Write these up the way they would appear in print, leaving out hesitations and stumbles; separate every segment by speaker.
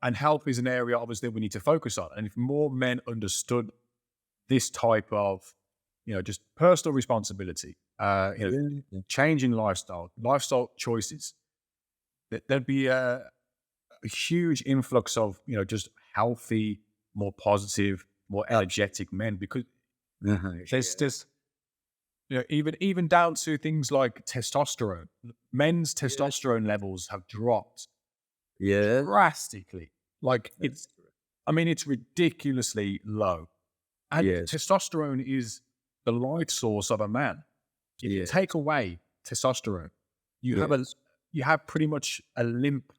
Speaker 1: and health is an area obviously we need to focus on. And if more men understood this type of, just personal responsibility, changing lifestyle choices, there'd be a huge influx of, just healthy, more positive, more energetic men, because there's even down to things like testosterone. Men's testosterone levels have dropped drastically. Like it's ridiculously low. And testosterone is the life source of a man. If you take away testosterone, you have pretty much a limp,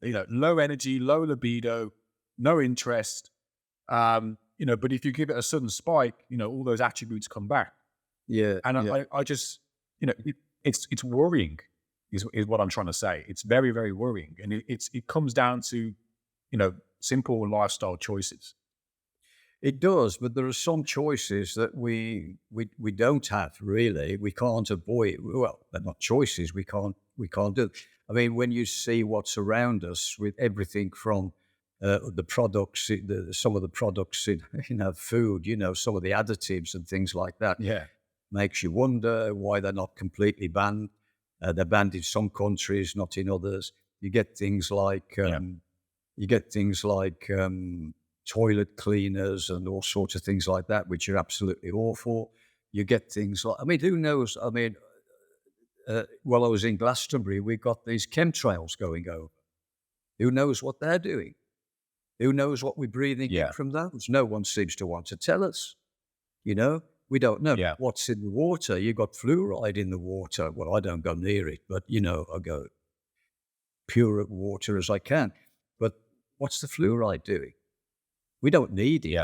Speaker 1: low energy, low libido, no interest. But if you give it a sudden spike, all those attributes come back. I just, it's worrying is what I'm trying to say. It's very, very worrying. And it comes down to, simple lifestyle choices.
Speaker 2: It does, but there are some choices that we don't have, really. We can't avoid. Well, they're not choices. We can't do. I mean, when you see what's around us with everything from the products, some of the products in our food, some of the additives and things like that, makes you wonder why they're not completely banned. They're banned in some countries, not in others. You get things like toilet cleaners and all sorts of things like that, which are absolutely awful. You get things like, who knows? While I was in Glastonbury, we got these chemtrails going over. Who knows what they're doing? Who knows what we're breathing in from those? No one seems to want to tell us. We don't know what's in the water. You got fluoride in the water. Well, I don't go near it, but I go pure water as I can. But what's the fluoride doing? We don't need it,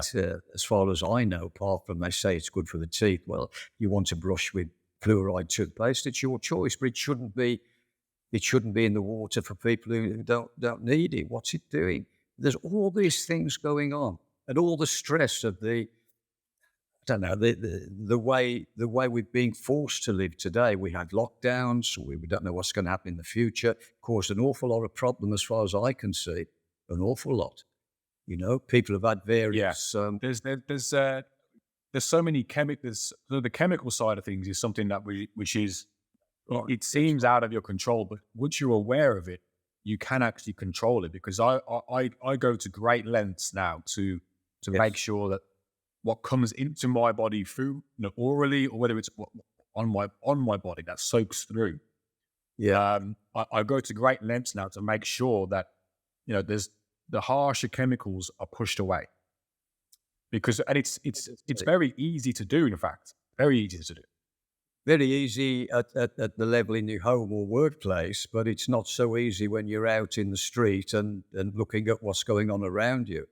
Speaker 2: as far as I know, apart from they say it's good for the teeth. Well, you want to brush with fluoride toothpaste, it's your choice, but it shouldn't be in the water for people who don't need it. What's it doing? There's all these things going on, and all the stress of the way we're being forced to live today. We had lockdowns. We don't know what's going to happen in the future. Caused an awful lot of problem, as far as I can see, an awful lot. People have had various.
Speaker 1: There's so many chemicals. So the chemical side of things is something that which is, it seems out of your control, but once you're aware of it, you can actually control it. Because I go to great lengths now to make sure that what comes into my body through, orally, or whether it's on my body that soaks through. I go to great lengths now to make sure that there's the harsher chemicals are pushed away. Because it's very easy to do. In fact, very easy to do.
Speaker 2: Very easy at the level in your home or workplace, but it's not so easy when you're out in the street and looking at what's going on around you.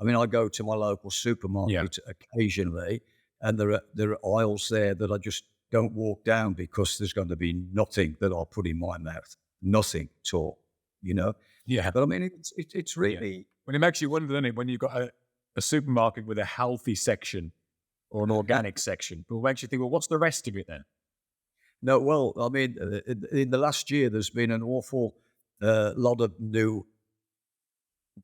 Speaker 2: I go to my local supermarket occasionally, and there are aisles there that I just don't walk down because there's going to be nothing that I'll put in my mouth. Nothing at all,
Speaker 1: Yeah.
Speaker 2: But it's really...
Speaker 1: When it makes you wonder, doesn't it, when you've got a supermarket with a healthy section or an organic section, but it makes you think, well, what's the rest of it then?
Speaker 2: No, well, in the last year, there's been an awful lot of new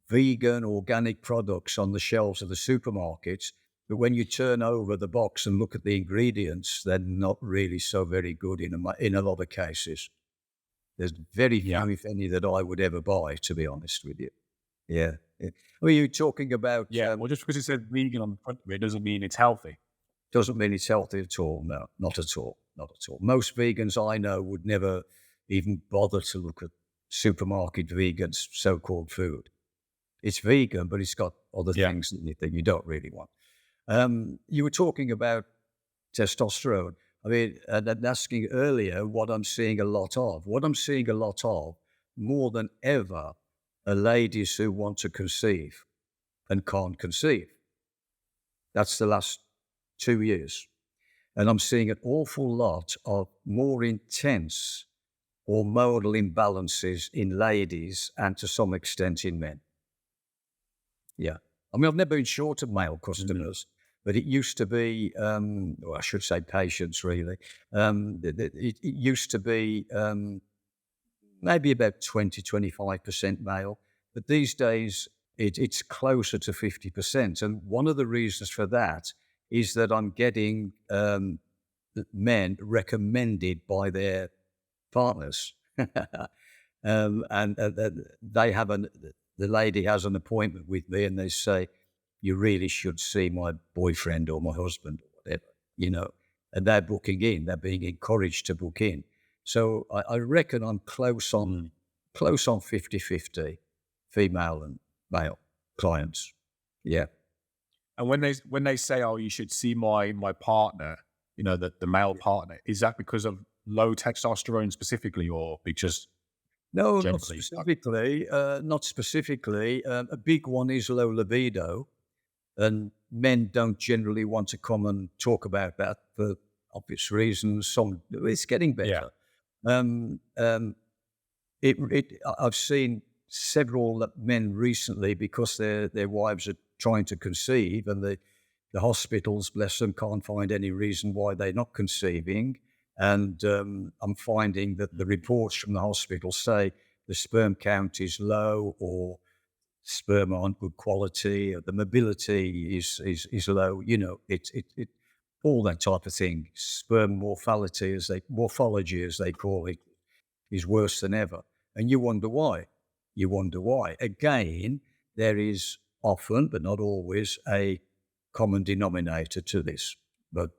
Speaker 2: vegan, organic products on the shelves of the supermarkets. But when you turn over the box and look at the ingredients, they're not really so very good in a lot of cases. There's very few, if any, that I would ever buy, to be honest with you. Yeah. Were you talking about...
Speaker 1: well, just because it says vegan on the front of it doesn't mean it's healthy.
Speaker 2: Doesn't mean it's healthy at all. No, not at all. Not at all. Most vegans I know would never even bother to look at supermarket vegan so-called food. It's vegan, but it's got other things that you don't really want. You were talking about testosterone. And asking earlier what I'm seeing a lot of. What I'm seeing a lot of, more than ever, are ladies who want to conceive and can't conceive. That's the last 2 years. And I'm seeing an awful lot of more intense hormonal imbalances in ladies and to some extent in men. Yeah. I've never been short of male customers, but it used to be, I should say patients really. It used to be maybe about 20, 25% male. But these days, It's closer to 50%. And one of the reasons for that is that I'm getting men recommended by their partners. And they have the lady has an appointment with me and they say, you really should see my boyfriend or my husband or whatever, and they're booking in, they're being encouraged to book in. So I reckon I'm close on 50-50 female and male clients. Yeah.
Speaker 1: And when they say, "Oh, you should see my partner," the male partner, is that because of low testosterone specifically, or because
Speaker 2: No, not
Speaker 1: generally?
Speaker 2: specifically. Not specifically. A big one is low libido, and men don't generally want to come and talk about that for obvious reasons. It's getting
Speaker 1: Yeah.
Speaker 2: better. Um, um, I've seen several men recently because their wives are trying to conceive, and the hospitals, bless them, can't find any reason why they're not conceiving. And I'm finding that the reports from the hospital say the sperm count is low, or sperm aren't good quality, or the mobility is low. It all that type of thing. Sperm morphology, as they call it, is worse than ever. And you wonder why. You wonder why. Again, there is often, but not always, a common denominator to this. But,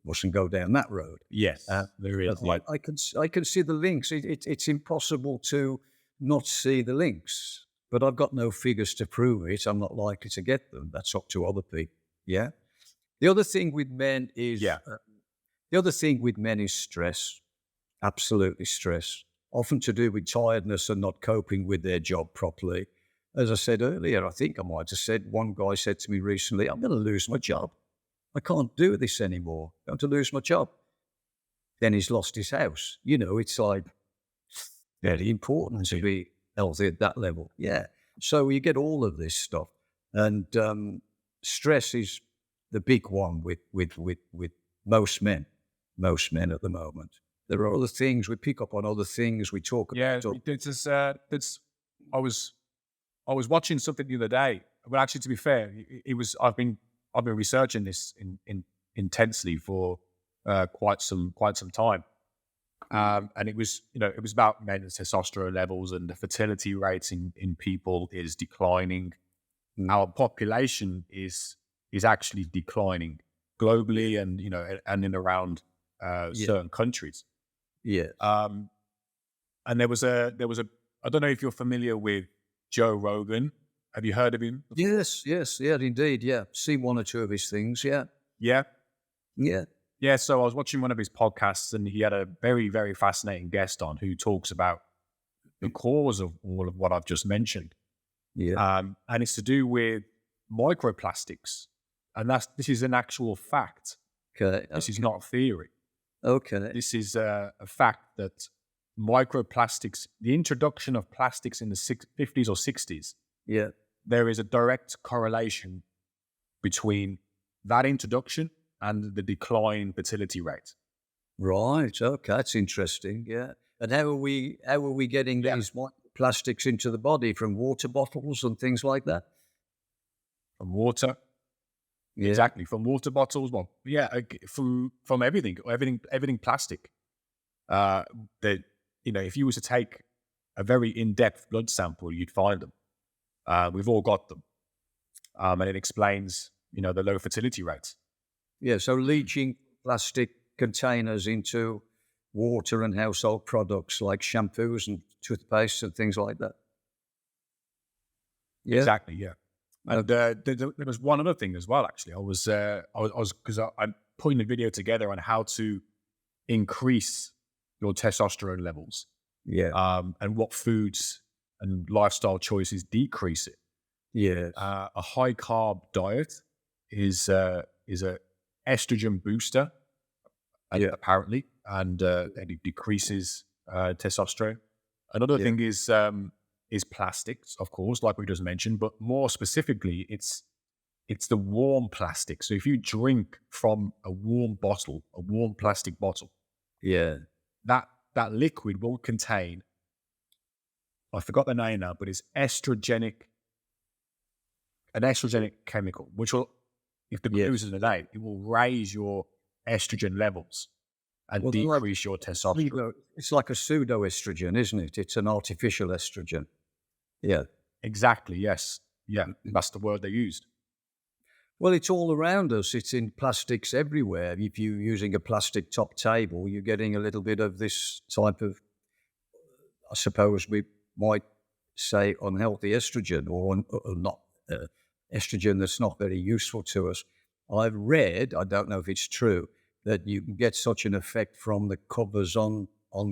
Speaker 2: mustn't go down that road.
Speaker 1: Yes, there is.
Speaker 2: But
Speaker 1: Yeah.
Speaker 2: I can see the links. It's impossible to not see the links. But I've got no figures to prove it. I'm not likely to get them. That's up to other people. Yeah. The other thing with men is stress. Absolutely stress, often to do with tiredness and not coping with their job properly. As I said earlier, I think I might have said, one guy said to me recently, I'm going to lose my job. I can't do this anymore. I'm going to lose my job. Then he's lost his house. It's like very important to be healthy at that level. Yeah. So you get all of this stuff. And stress is the big one with most men at the moment. There are other things, we pick up on other things, we talk about.
Speaker 1: I was watching something the other day. Well, actually, to be fair, I've been researching this intensely for quite some time. And it was about men's testosterone levels, and the fertility rates in people is declining. Our population is actually declining globally, and and in around certain countries.
Speaker 2: Yeah.
Speaker 1: And there was a I don't know if you're familiar with Joe Rogan. Have you heard of him before?
Speaker 2: Yes, yeah, indeed, yeah. Seen one or two of his things, yeah.
Speaker 1: Yeah.
Speaker 2: Yeah.
Speaker 1: Yeah, so I was watching one of his podcasts, and he had a very, very fascinating guest on who talks about the cause of all of what I've just mentioned.
Speaker 2: Yeah.
Speaker 1: And it's to do with microplastics. And this is an actual fact.
Speaker 2: Okay.
Speaker 1: This is not theory.
Speaker 2: Okay.
Speaker 1: This is a fact that microplastics, the introduction of plastics in the 50s or 60s,
Speaker 2: Yeah.
Speaker 1: there is a direct correlation between that introduction and the decline fertility rate.
Speaker 2: Right. Okay. That's interesting. Yeah. And how are we getting these microplastics into the body, from water bottles and things like that?
Speaker 1: From water.
Speaker 2: Yeah.
Speaker 1: Exactly. From water bottles. Well, yeah, from everything plastic. If you were to take a very in-depth blood sample, you'd find them. We've all got them. And it explains, the low fertility rates.
Speaker 2: Yeah. So leaching plastic containers into water and household products like shampoos and toothpaste and things like that. Yeah.
Speaker 1: Exactly. Yeah. And there was one other thing as well. Actually, I was because I'm putting a video together on how to increase your testosterone levels.
Speaker 2: Yeah.
Speaker 1: And what foods and lifestyle choices decrease it.
Speaker 2: Yeah.
Speaker 1: A high carb diet is a estrogen booster, apparently, and it decreases testosterone. Another thing is plastics, of course, like we just mentioned, but more specifically, it's the warm plastic. So if you drink from a warm plastic bottle, that liquid will contain, I forgot the name now, but it's estrogenic an estrogenic chemical, which will, if the
Speaker 2: Yes.
Speaker 1: glucose is in it, it will raise your estrogen levels and
Speaker 2: Well, like
Speaker 1: decrease your testosterone.
Speaker 2: it's like a pseudo estrogen, isn't it? It's an artificial estrogen. Yeah.
Speaker 1: Exactly. Yes. Yeah. That's the word they used.
Speaker 2: Well, it's all around us. It's in plastics everywhere. If you're using a plastic top table, you're getting a little bit of this type of, I suppose we might say, unhealthy estrogen, or not estrogen that's not very useful to us. I've read, I don't know if it's true, that you can get such an effect from the covers on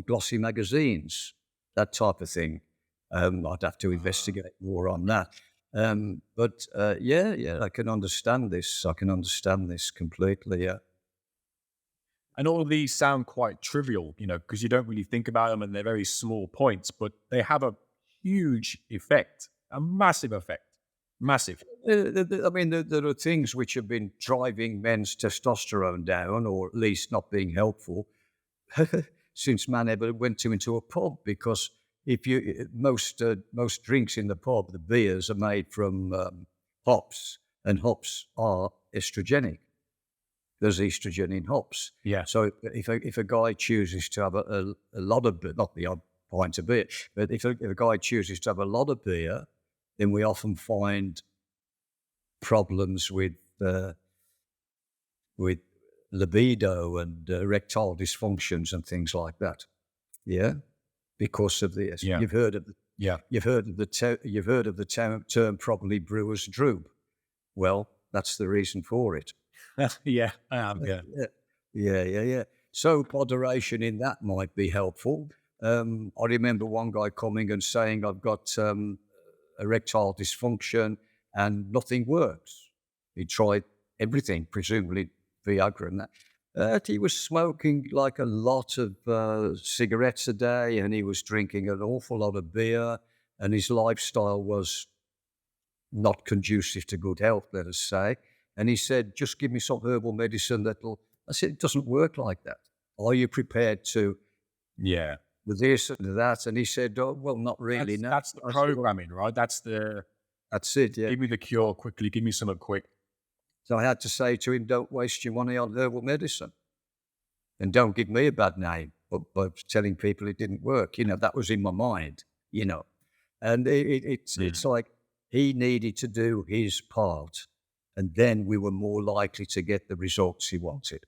Speaker 2: glossy magazines, that type of thing. I'd have to investigate more on that. But yeah, I can understand this. I can understand this completely. Yeah.
Speaker 1: And all of these sound quite trivial, because you don't really think about them and they're very small points, but they have a huge effect, a massive effect. Massive.
Speaker 2: I mean, there are things which have been driving men's testosterone down, or at least not being helpful, since man ever went into a pub. Because if you most drinks in the pub, the beers are made from hops, and hops are estrogenic. There's estrogen in hops.
Speaker 1: Yeah.
Speaker 2: So if a guy chooses to have a lot of beer, not the odd pint of beer, but if a guy chooses to have a lot of beer, then we often find problems with libido and erectile dysfunctions and things like that. Yeah, because of this.
Speaker 1: Yeah.
Speaker 2: You've heard of
Speaker 1: Yeah.
Speaker 2: you've heard of the term probably brewers droop. Well, that's the reason for it.
Speaker 1: Yeah. I am. Yeah.
Speaker 2: Yeah. So moderation in that might be helpful. I remember one guy coming and saying, "I've got erectile dysfunction and nothing works." He tried everything, presumably Viagra and that. He was smoking like a lot of cigarettes a day, and he was drinking an awful lot of beer, and his lifestyle was not conducive to good health, let us say. And he said, "Just give me some herbal medicine that'll..." I said, "It doesn't work like that. Are you prepared to
Speaker 1: Yeah.
Speaker 2: with this and that?" And he said, "Oh, well, not really, no."
Speaker 1: That's the
Speaker 2: I said,
Speaker 1: programming, right? That's
Speaker 2: it, yeah.
Speaker 1: give me the cure quickly, give me something quick.
Speaker 2: So I had to say to him, "Don't waste your money on herbal medicine. And don't give me a bad name by telling people it didn't work." That was in my mind, And it's like he needed to do his part, and then we were more likely to get the results he wanted.